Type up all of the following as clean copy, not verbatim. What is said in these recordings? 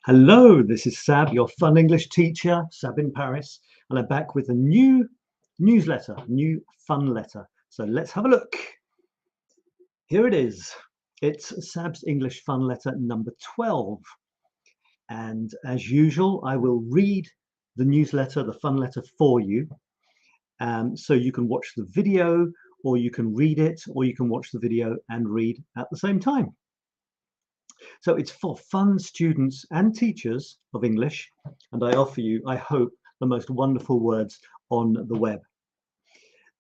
Hello, this is Sab, your fun English teacher, Sab in Paris, and I'm back with a new newsletter, new fun letter. So let's have a look. Here it is. It's Sab's English fun letter number 12. And as usual, I will read the newsletter, the fun letter for you. So you can watch the video, or you can read it, or you can watch the video and read at the same time. So it's for fun students and teachers of English, and I offer you, I hope, the most wonderful words on the web.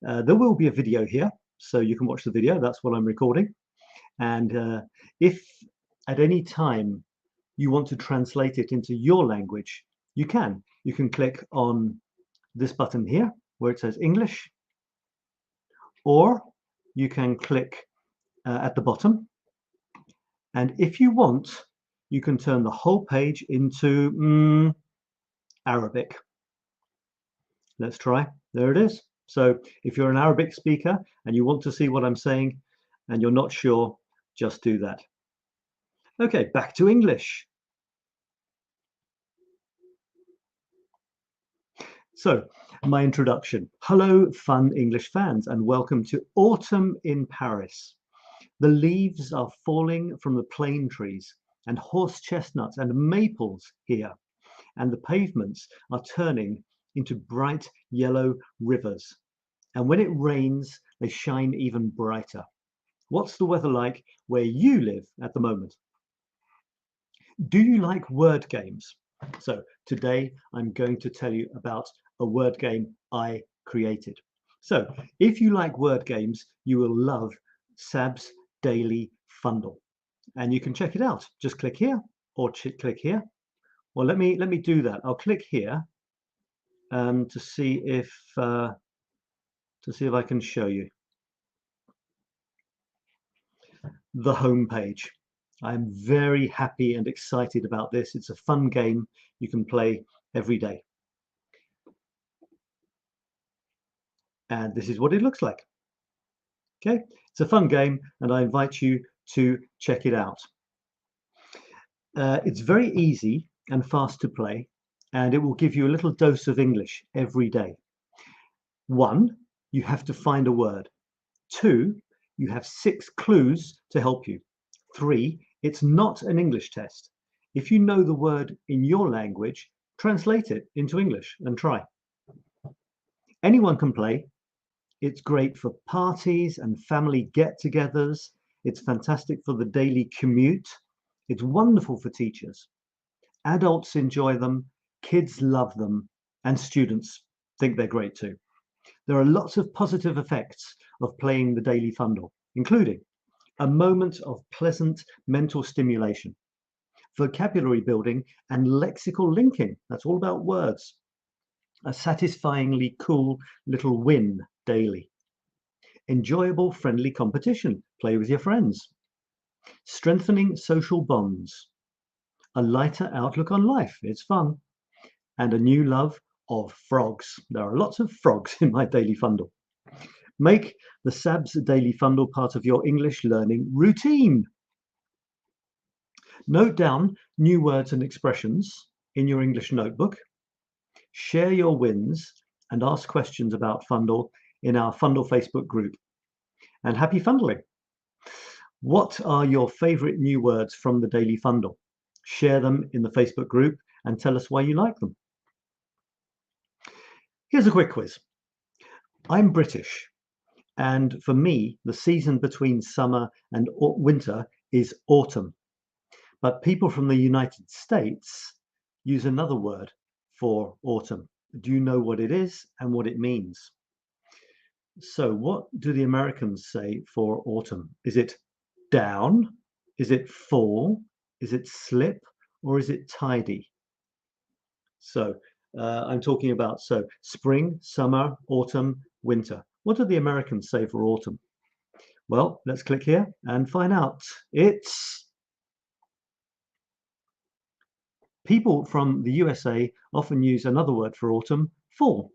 There will be a video here, so you can watch the video. That's what I'm recording. And if at any time you want to translate it into your language, you can. You can click on this button here where it says English, or you can click at the bottom. And if you want, you can turn the whole page into Arabic. Let's try. There it is. So if you're an Arabic speaker and you want to see what I'm saying and you're not sure, just do that. Okay, back to English. So my introduction. Hello, fun English fans, and welcome to Autumn in Paris. The leaves are falling from the plane trees and horse chestnuts and maples here, and the pavements are turning into bright yellow rivers. And when it rains, they shine even brighter. What's the weather like where you live at the moment? Do you like word games? So today I'm going to tell you about a word game I created. So if you like word games, you will love Sab's Daily Fundle, and you can check it out. Just click here or click here. Well, let me do that. I'll click here to see if I can show you the home page. I'm very happy and excited about this. It's a fun game you can play every day. And this is what it looks like. Okay, it's a fun game and I invite you to check it out. It's very easy and fast to play, and it will give you a little dose of English every day. 1, you have to find a word. 2, you have 6 clues to help you. 3, it's not an English test. If you know the word in your language, translate it into English and try. Anyone can play. It's great for parties and family get-togethers. It's fantastic for the daily commute. It's wonderful for teachers. Adults enjoy them, kids love them, and students think they're great too. There are lots of positive effects of playing the Daily Fundle, including a moment of pleasant mental stimulation, vocabulary building and lexical linking. That's all about words. A satisfyingly cool little win daily. Enjoyable friendly competition. Play with your friends. Strengthening social bonds. A lighter outlook on life. It's fun. And a new love of frogs. There are lots of frogs in my Daily Fundle. Make the Sab's Daily Fundle part of your English learning routine. Note down new words and expressions in your English notebook. Share your wins and ask questions about Fundle in our Fundle Facebook group. And happy fundling! What are your favorite new words from the Daily Fundle? Share them in the Facebook group and tell us why you like them. Here's a quick quiz. I'm British, and for me, the season between summer and winter is autumn. But people from the United States use another word for autumn. Do you know what it is and what it means? So what do the Americans say for autumn? Is it down? Is it fall? Is it slip? Or is it tidy? So I'm talking about spring, summer, autumn, winter. What do the Americans say for autumn? Well, let's click here and find out. It's people from the USA often use another word for autumn, fall.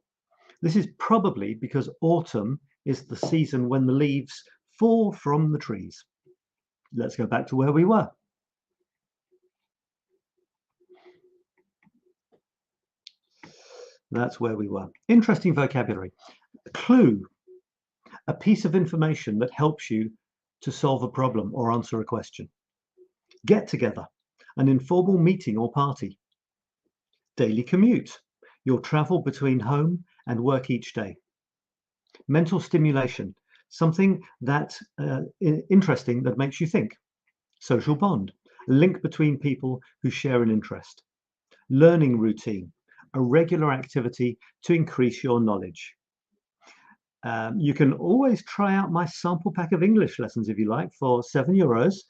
This is probably because autumn is the season when the leaves fall from the trees. Let's go back to where we were. That's where we were. Interesting vocabulary. Clue, a piece of information that helps you to solve a problem or answer a question. Get together, an informal meeting or party. Daily commute, your travel between home and work each day. Mental stimulation, something that interesting that makes you think. Social bond, a link between people who share an interest. Learning routine, a regular activity to increase your knowledge. You can always try out my sample pack of English lessons if you like for €7.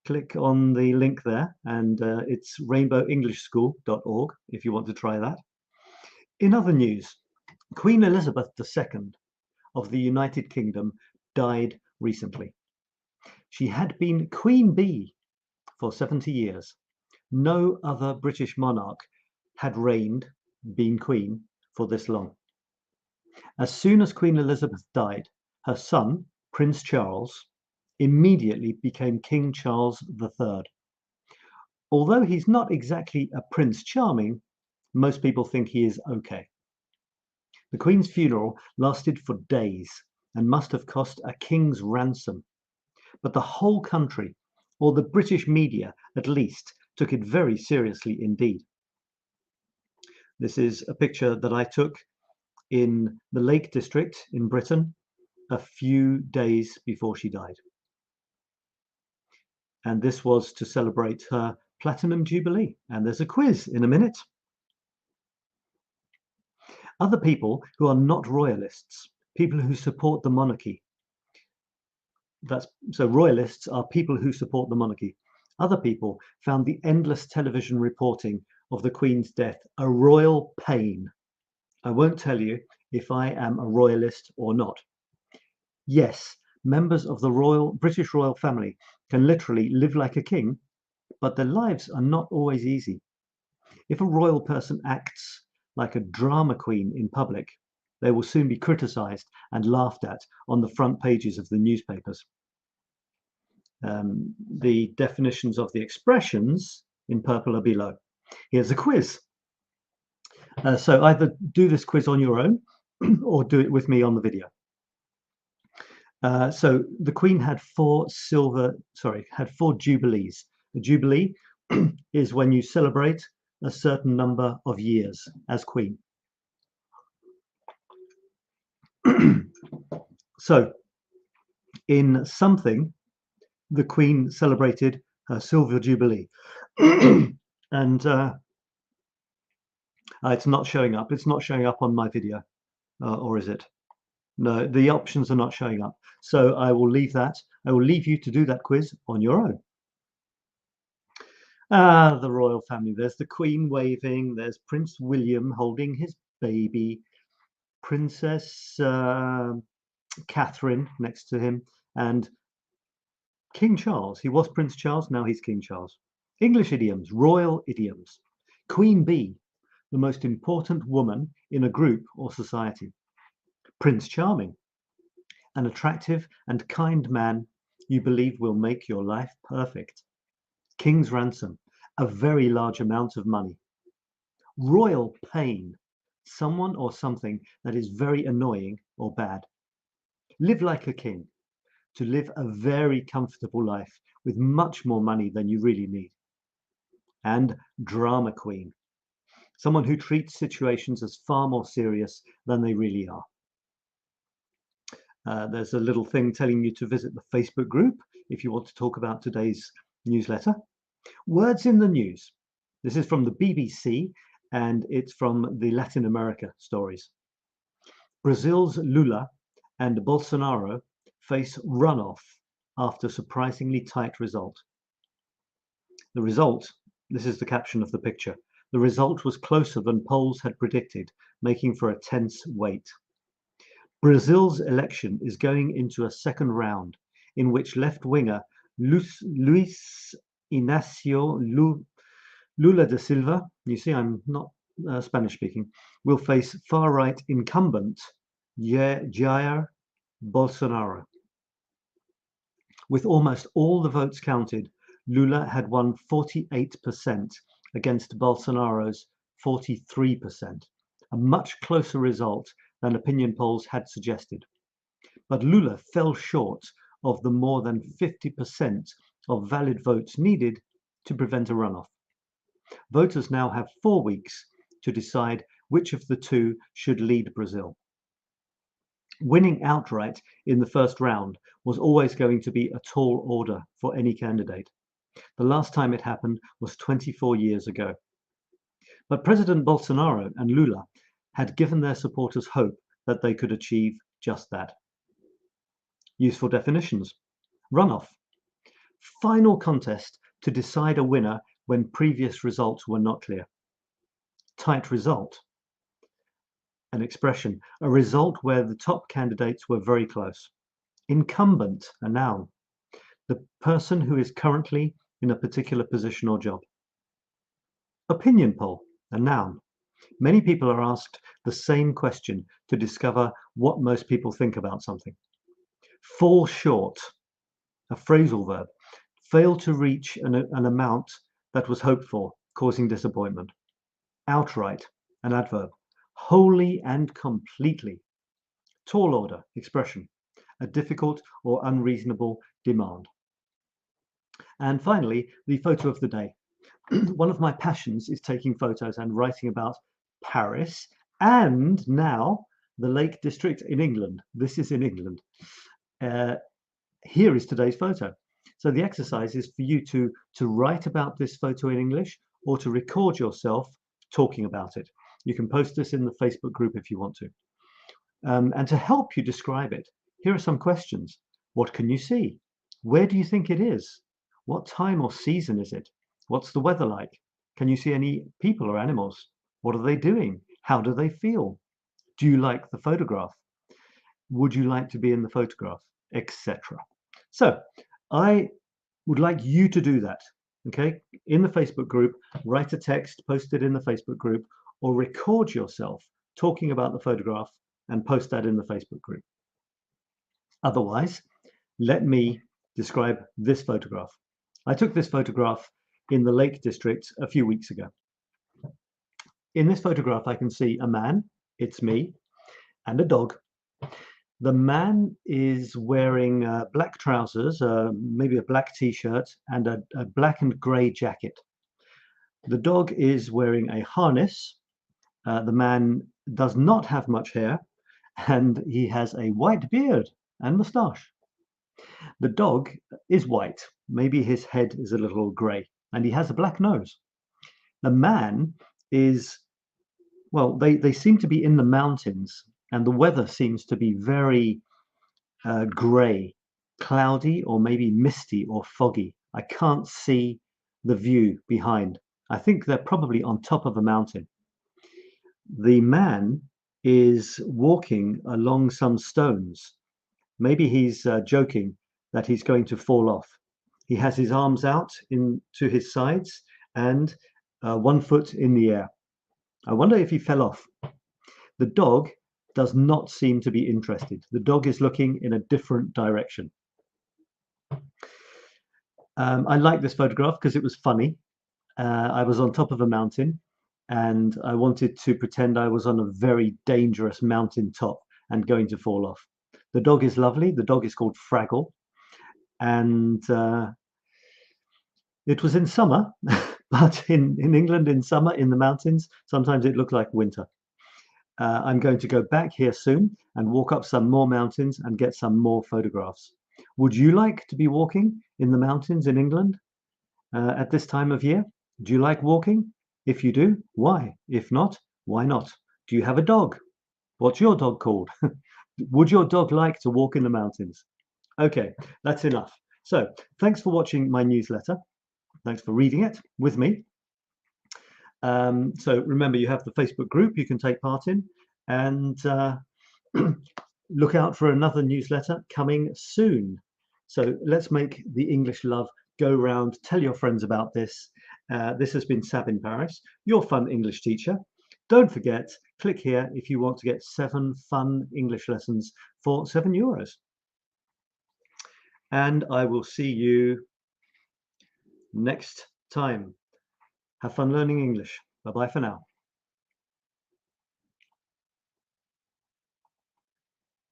Click on the link there, and it's rainbowenglishschool.org if you want to try that. In other news, Queen Elizabeth II of the United Kingdom died recently. She had been Queen Bee for 70 years. No other British monarch had been queen for this long. As soon as Queen Elizabeth died, her son, Prince Charles, immediately became King Charles III. Although he's not exactly a Prince Charming, most people think he is okay. The Queen's funeral lasted for days and must have cost a king's ransom. But the whole country, or the British media at least, took it very seriously indeed. This is a picture that I took in the Lake District in Britain a few days before she died. And this was to celebrate her Platinum Jubilee. And there's a quiz in a minute. Other people who are not royalists, people who support the monarchy. So royalists are people who support the monarchy. Other people found the endless television reporting of the Queen's death a royal pain. I won't tell you if I am a royalist or not. Yes, members of the British royal family can literally live like a king, but their lives are not always easy. If a royal person acts like a drama queen in public, they will soon be criticized and laughed at on the front pages of the newspapers. The definitions of the expressions in purple are below. Here's a quiz. So either do this quiz on your own or do it with me on the video. So the Queen had four jubilees. A jubilee is when you celebrate a certain number of years as Queen. So in something, the Queen celebrated her silver jubilee. And it's not showing up. It's not showing up on my video, or is it? No, the options are not showing up. So I will leave that. I will leave you to do that quiz on your own. The royal family. There's the Queen waving. There's Prince William holding his baby. Princess Catherine next to him. And King Charles. He was Prince Charles. Now he's King Charles. English idioms. Royal idioms. Queen Bee. The most important woman in a group or society. Prince Charming. An attractive and kind man you believe will make your life perfect. King's ransom, a very large amount of money. Royal pain, someone or something that is very annoying or bad. Live like a king, to live a very comfortable life with much more money than you really need. And drama queen, someone who treats situations as far more serious than they really are. There's a little thing telling you to visit the Facebook group if you want to talk about today's newsletter. Words in the news. This is from the BBC and it's from the Latin America stories. Brazil's Lula and Bolsonaro face runoff after surprisingly tight result. The result, this is the caption of the picture, the result was closer than polls had predicted, making for a tense wait. Brazil's election is going into a second round in which left-winger Luis Inácio Lula da Silva, you see I'm not Spanish speaking, will face far-right incumbent Jair Bolsonaro. With almost all the votes counted, Lula had won 48% against Bolsonaro's 43%, a much closer result than opinion polls had suggested. But Lula fell short of the more than 50% of valid votes needed to prevent a runoff. Voters now have 4 weeks to decide which of the two should lead Brazil. Winning outright in the first round was always going to be a tall order for any candidate. The last time it happened was 24 years ago. But President Bolsonaro and Lula had given their supporters hope that they could achieve just that. Useful definitions. Runoff. Final contest to decide a winner when previous results were not clear. Tight result. An expression, a result where the top candidates were very close. Incumbent, a noun. The person who is currently in a particular position or job. Opinion poll, a noun. Many people are asked the same question to discover what most people think about something. Fall short, a phrasal verb. Fail to reach an amount that was hoped for, causing disappointment. Outright, an adverb. Wholly and completely. Tall order, expression. A difficult or unreasonable demand. And finally, the photo of the day. One of my passions is taking photos and writing about Paris and now the Lake District in England. This is in England. Here is today's photo. So the exercise is for you to write about this photo in English or to record yourself talking about it. You can post this in the Facebook group if you want to. And to help you describe it, here are some questions. What can you see? Where do you think it is? What time or season is it? What's the weather like? Can you see any people or animals? What are they doing? How do they feel? Do you like the photograph? Would you like to be in the photograph? Etc. So I would like you to do that. Okay, in the Facebook group, write a text, post it in the Facebook group, or record yourself talking about the photograph and post that in the Facebook group. Otherwise, let me describe this photograph. I took this photograph in the Lake District a few weeks ago. In this photograph, I can see a man, it's me, and a dog. The man is wearing black trousers, maybe a black t-shirt, and a black and grey jacket. The dog is wearing a harness. The man does not have much hair, and he has a white beard and moustache. The dog is white. Maybe his head is a little grey, and he has a black nose. The man is, well, they seem to be in the mountains, and the weather seems to be very grey, cloudy, or maybe misty or foggy. I can't see the view behind. I think they're probably on top of a mountain. The man is walking along some stones. Maybe he's joking that he's going to fall off. He has his arms out to his sides and 1 foot in the air. I wonder if he fell off. The dog does not seem to be interested. The dog is looking in a different direction. I like this photograph because it was funny. I was on top of a mountain and I wanted to pretend I was on a very dangerous mountain top and going to fall off. The dog is lovely. The dog is called Fraggle. And it was in summer, but in England in summer, in the mountains, sometimes it looked like winter. I'm going to go back here soon and walk up some more mountains and get some more photographs. Would you like to be walking in the mountains in England at this time of year? Do you like walking? If you do, why? If not, why not? Do you have a dog? What's your dog called? Would your dog like to walk in the mountains? Okay, that's enough. So thanks for watching my newsletter. Thanks for reading it with me. So remember, you have the Facebook group you can take part in, and look out for another newsletter coming soon. So let's make the English love go round. Tell your friends about this. This has been Sab in Paris, your fun English teacher. Don't forget, click here if you want to get 7 fun English lessons for €7. And I will see you next time. Have fun learning English. Bye-bye for now.